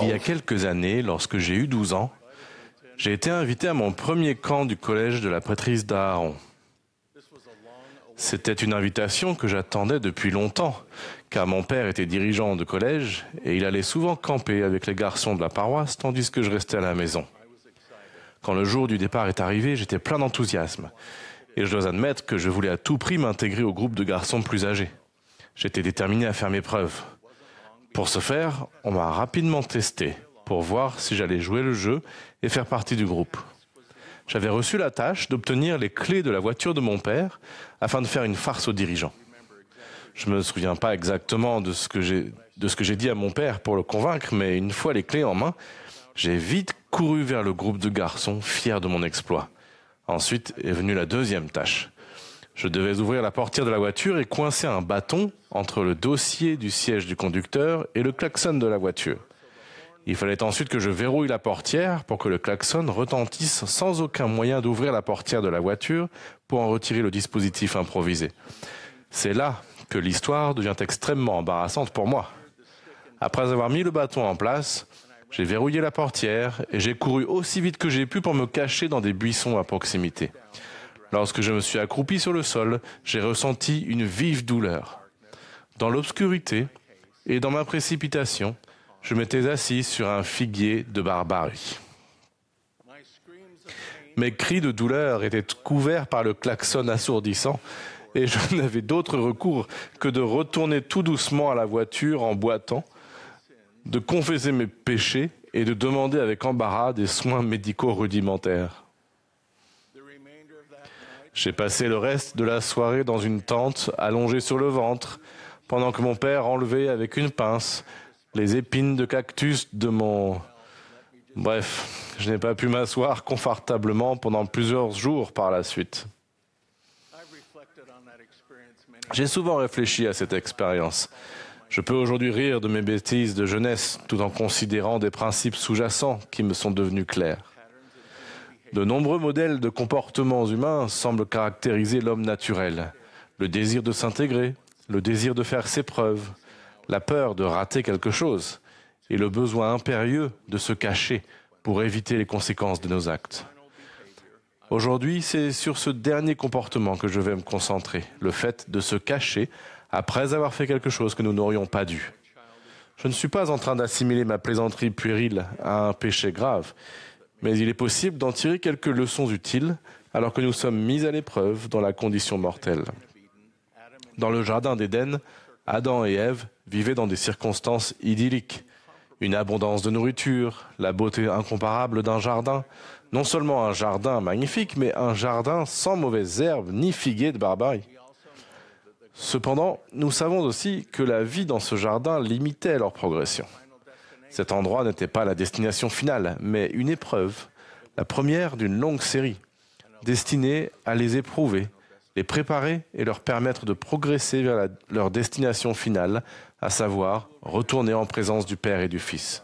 Il y a quelques années, lorsque j'ai eu 12 ans, j'ai été invité à mon premier camp du collège de la prêtrise d'Aaron. C'était une invitation que j'attendais depuis longtemps, car mon père était dirigeant de collège et il allait souvent camper avec les garçons de la paroisse tandis que je restais à la maison. Quand le jour du départ est arrivé, j'étais plein d'enthousiasme et je dois admettre que je voulais à tout prix m'intégrer au groupe de garçons plus âgés. J'étais déterminé à faire mes preuves. Pour ce faire, on m'a rapidement testé pour voir si j'allais jouer le jeu et faire partie du groupe. J'avais reçu la tâche d'obtenir les clés de la voiture de mon père afin de faire une farce aux dirigeants. Je ne me souviens pas exactement de ce que j'ai dit à mon père pour le convaincre, mais une fois les clés en main, j'ai vite couru vers le groupe de garçons, fier de mon exploit. Ensuite est venue la deuxième tâche. Je devais ouvrir la portière de la voiture et coincer un bâton entre le dossier du siège du conducteur et le klaxon de la voiture. Il fallait ensuite que je verrouille la portière pour que le klaxon retentisse sans aucun moyen d'ouvrir la portière de la voiture pour en retirer le dispositif improvisé. C'est là que l'histoire devient extrêmement embarrassante pour moi. Après avoir mis le bâton en place, j'ai verrouillé la portière et j'ai couru aussi vite que j'ai pu pour me cacher dans des buissons à proximité. Lorsque je me suis accroupi sur le sol, j'ai ressenti une vive douleur. Dans l'obscurité et dans ma précipitation, je m'étais assis sur un figuier de barbarie. Mes cris de douleur étaient couverts par le klaxon assourdissant et je n'avais d'autre recours que de retourner tout doucement à la voiture en boitant, de confesser mes péchés et de demander avec embarras des soins médicaux rudimentaires. J'ai passé le reste de la soirée dans une tente allongée sur le ventre, pendant que mon père enlevait avec une pince les épines de cactus de mon... Bref, je n'ai pas pu m'asseoir confortablement pendant plusieurs jours par la suite. J'ai souvent réfléchi à cette expérience. Je peux aujourd'hui rire de mes bêtises de jeunesse tout en considérant des principes sous-jacents qui me sont devenus clairs. De nombreux modèles de comportements humains semblent caractériser l'homme naturel. Le désir de s'intégrer, le désir de faire ses preuves, la peur de rater quelque chose et le besoin impérieux de se cacher pour éviter les conséquences de nos actes. Aujourd'hui, c'est sur ce dernier comportement que je vais me concentrer, le fait de se cacher après avoir fait quelque chose que nous n'aurions pas dû. Je ne suis pas en train d'assimiler ma plaisanterie puérile à un péché grave, mais il est possible d'en tirer quelques leçons utiles alors que nous sommes mis à l'épreuve dans la condition mortelle. Dans le jardin d'Éden, Adam et Ève vivaient dans des circonstances idylliques. Une abondance de nourriture, la beauté incomparable d'un jardin, non seulement un jardin magnifique, mais un jardin sans mauvaises herbes ni figuiers de barbarie. Cependant, nous savons aussi que la vie dans ce jardin limitait leur progression. Cet endroit n'était pas la destination finale, mais une épreuve, la première d'une longue série, destinée à les éprouver, les préparer et leur permettre de progresser vers leur destination finale, à savoir retourner en présence du Père et du Fils.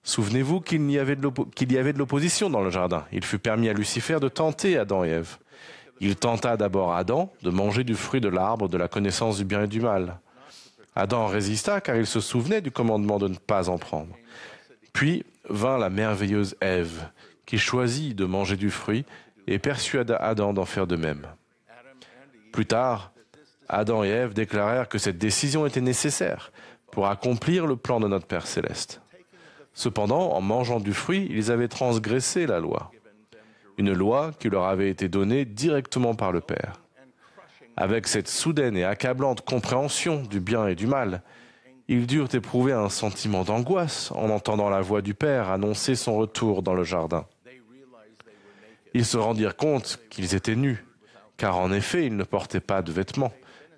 Souvenez-vous qu'il y avait de l'opposition dans le jardin. Il fut permis à Lucifer de tenter Adam et Ève. Il tenta d'abord Adam de manger du fruit de l'arbre de la connaissance du bien et du mal. Adam résista car il se souvenait du commandement de ne pas en prendre. Puis vint la merveilleuse Ève, qui choisit de manger du fruit et persuada Adam d'en faire de même. Plus tard, Adam et Ève déclarèrent que cette décision était nécessaire pour accomplir le plan de notre Père céleste. Cependant, en mangeant du fruit, ils avaient transgressé la loi. Une loi qui leur avait été donnée directement par le Père. Avec cette soudaine et accablante compréhension du bien et du mal, ils durent éprouver un sentiment d'angoisse en entendant la voix du Père annoncer son retour dans le jardin. Ils se rendirent compte qu'ils étaient nus, car en effet ils ne portaient pas de vêtements,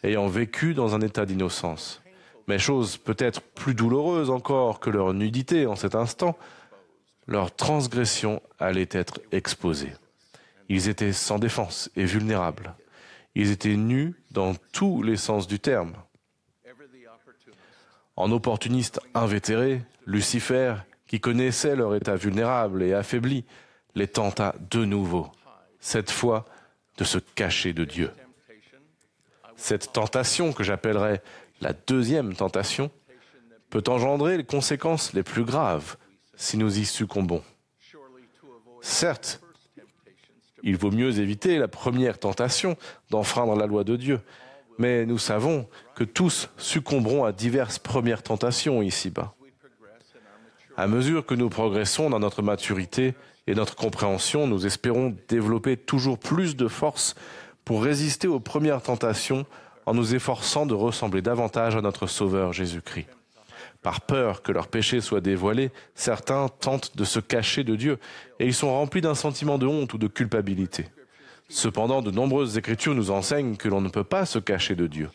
ayant vécu dans un état d'innocence. Mais chose peut-être plus douloureuse encore que leur nudité en cet instant, leur transgression allait être exposée. Ils étaient sans défense et vulnérables. Ils étaient nus dans tous les sens du terme. En opportuniste invétéré, Lucifer, qui connaissait leur état vulnérable et affaibli, les tenta de nouveau, cette fois de se cacher de Dieu. Cette tentation, que j'appellerais la deuxième tentation, peut engendrer les conséquences les plus graves si nous y succombons. Certes, il vaut mieux éviter la première tentation d'enfreindre la loi de Dieu, mais nous savons que tous succomberont à diverses premières tentations ici-bas. À mesure que nous progressons dans notre maturité et notre compréhension, nous espérons développer toujours plus de force pour résister aux premières tentations en nous efforçant de ressembler davantage à notre Sauveur Jésus-Christ. Par peur que leurs péchés soient dévoilés, certains tentent de se cacher de Dieu et ils sont remplis d'un sentiment de honte ou de culpabilité. Cependant, de nombreuses Écritures nous enseignent que l'on ne peut pas se cacher de Dieu.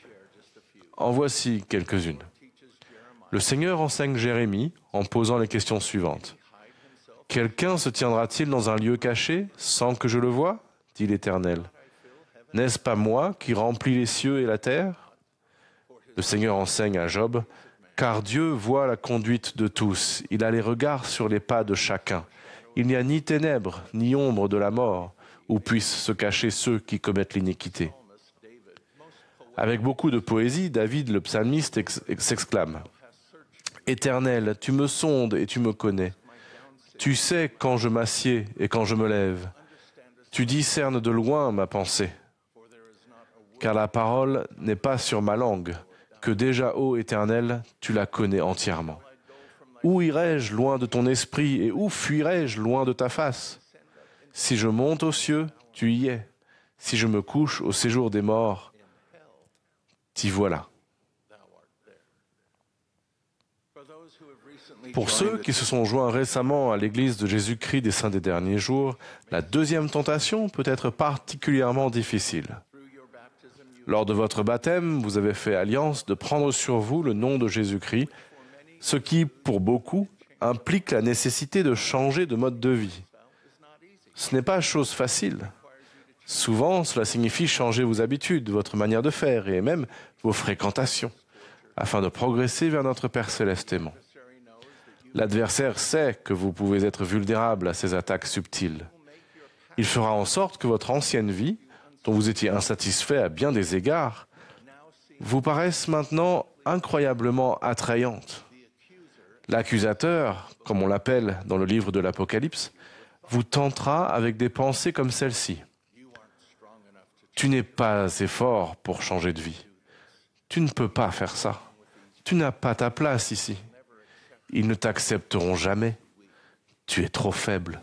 En voici quelques-unes. Le Seigneur enseigne Jérémie en posant les questions suivantes. « Quelqu'un se tiendra-t-il dans un lieu caché sans que je le voie ?» dit l'Éternel. « N'est-ce pas moi qui remplis les cieux et la terre ?» Le Seigneur enseigne à Job « Car Dieu voit la conduite de tous, il a les regards sur les pas de chacun. Il n'y a ni ténèbres, ni ombre de la mort, où puissent se cacher ceux qui commettent l'iniquité. » Avec beaucoup de poésie, David, le psalmiste, s'exclame « Éternel, tu me sondes et tu me connais. Tu sais quand je m'assieds et quand je me lève. Tu discernes de loin ma pensée. Car la parole n'est pas sur ma langue, que déjà, ô Éternel, tu la connais entièrement. Où irai-je loin de ton esprit et où fuirai-je loin de ta face? Si je monte aux cieux, tu y es. Si je me couche au séjour des morts, t'y voilà. » Pour ceux qui se sont joints récemment à l'Église de Jésus-Christ des Saints des Derniers Jours, la deuxième tentation peut être particulièrement difficile. Lors de votre baptême, vous avez fait alliance de prendre sur vous le nom de Jésus-Christ, ce qui, pour beaucoup, implique la nécessité de changer de mode de vie. Ce n'est pas chose facile. Souvent, cela signifie changer vos habitudes, votre manière de faire et même vos fréquentations, afin de progresser vers notre Père Céleste aimant. L'adversaire sait que vous pouvez être vulnérable à ces attaques subtiles. Il fera en sorte que votre ancienne vie, dont vous étiez insatisfait à bien des égards, vous paraisse maintenant incroyablement attrayante. L'accusateur, comme on l'appelle dans le livre de l'Apocalypse, vous tentera avec des pensées comme celle-ci. Tu n'es pas assez fort pour changer de vie. Tu ne peux pas faire ça. Tu n'as pas ta place ici. Ils ne t'accepteront jamais. Tu es trop faible.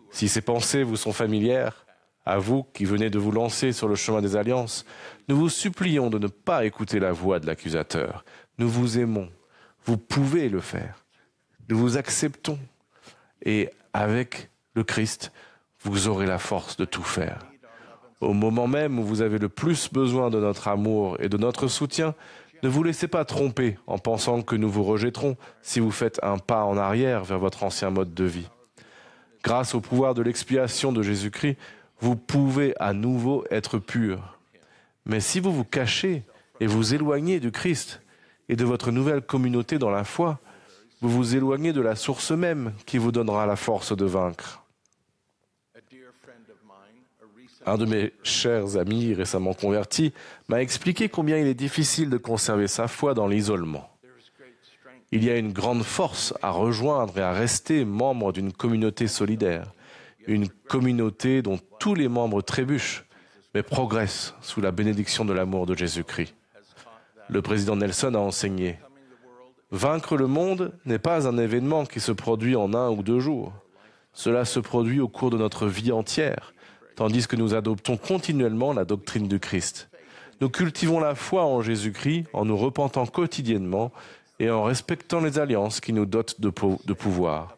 Si ces pensées vous sont familières, à vous qui venez de vous lancer sur le chemin des alliances, nous vous supplions de ne pas écouter la voix de l'accusateur. Nous vous aimons. Vous pouvez le faire. Nous vous acceptons. Et avec le Christ, vous aurez la force de tout faire. Au moment même où vous avez le plus besoin de notre amour et de notre soutien, ne vous laissez pas tromper en pensant que nous vous rejetterons si vous faites un pas en arrière vers votre ancien mode de vie. Grâce au pouvoir de l'expiation de Jésus-Christ, vous pouvez à nouveau être purs. Mais si vous vous cachez et vous éloignez du Christ et de votre nouvelle communauté dans la foi, vous vous éloignez de la source même qui vous donnera la force de vaincre. Un de mes chers amis récemment convertis m'a expliqué combien il est difficile de conserver sa foi dans l'isolement. Il y a une grande force à rejoindre et à rester membre d'une communauté solidaire, une communauté dont tous les membres trébuchent, mais progressent sous la bénédiction de l'amour de Jésus-Christ. Le président Nelson a enseigné « Vaincre le monde n'est pas un événement qui se produit en 1 ou 2 jours. Cela se produit au cours de notre vie entière, tandis que nous adoptons continuellement la doctrine du Christ. Nous cultivons la foi en Jésus-Christ en nous repentant quotidiennement et en respectant les alliances qui nous dotent de pouvoir.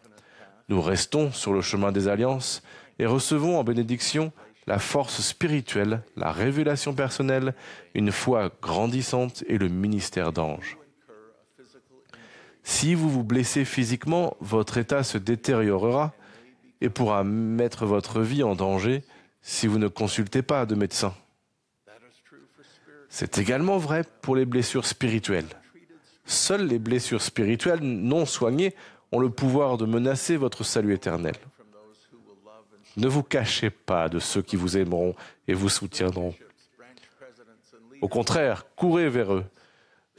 Nous restons sur le chemin des alliances et recevons en bénédiction la force spirituelle, la révélation personnelle, une foi grandissante et le ministère d'ange. Si vous vous blessez physiquement, votre état se détériorera et pourra mettre votre vie en danger si vous ne consultez pas de médecin. C'est également vrai pour les blessures spirituelles. Seules les blessures spirituelles non soignées ont le pouvoir de menacer votre salut éternel. Ne vous cachez pas de ceux qui vous aimeront et vous soutiendront. Au contraire, courez vers eux.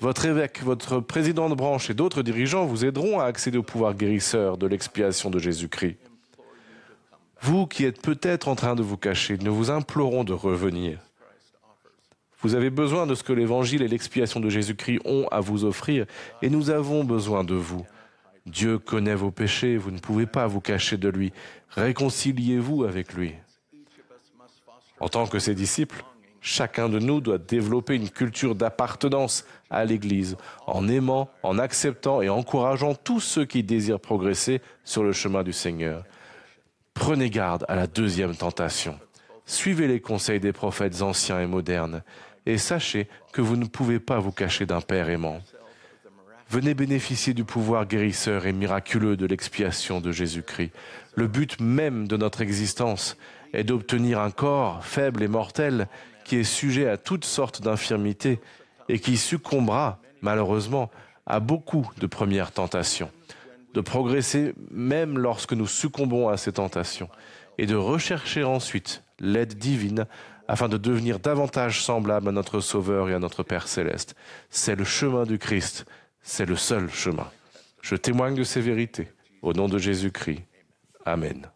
Votre évêque, votre président de branche et d'autres dirigeants vous aideront à accéder au pouvoir guérisseur de l'expiation de Jésus-Christ. Vous qui êtes peut-être en train de vous cacher, nous vous implorons de revenir. Vous avez besoin de ce que l'Évangile et l'expiation de Jésus-Christ ont à vous offrir, et nous avons besoin de vous. Dieu connaît vos péchés, vous ne pouvez pas vous cacher de lui. Réconciliez-vous avec lui. En tant que ses disciples, chacun de nous doit développer une culture d'appartenance à l'Église, en aimant, en acceptant et encourageant tous ceux qui désirent progresser sur le chemin du Seigneur. Prenez garde à la deuxième tentation. Suivez les conseils des prophètes anciens et modernes, et sachez que vous ne pouvez pas vous cacher d'un Père aimant. Venez bénéficier du pouvoir guérisseur et miraculeux de l'expiation de Jésus-Christ. Le but même de notre existence est d'obtenir un corps faible et mortel qui est sujet à toutes sortes d'infirmités et qui succombera, malheureusement, à beaucoup de premières tentations. De progresser même lorsque nous succombons à ces tentations et de rechercher ensuite l'aide divine afin de devenir davantage semblable à notre Sauveur et à notre Père céleste. C'est le chemin du Christ, c'est le seul chemin. Je témoigne de ces vérités. Au nom de Jésus-Christ. Amen.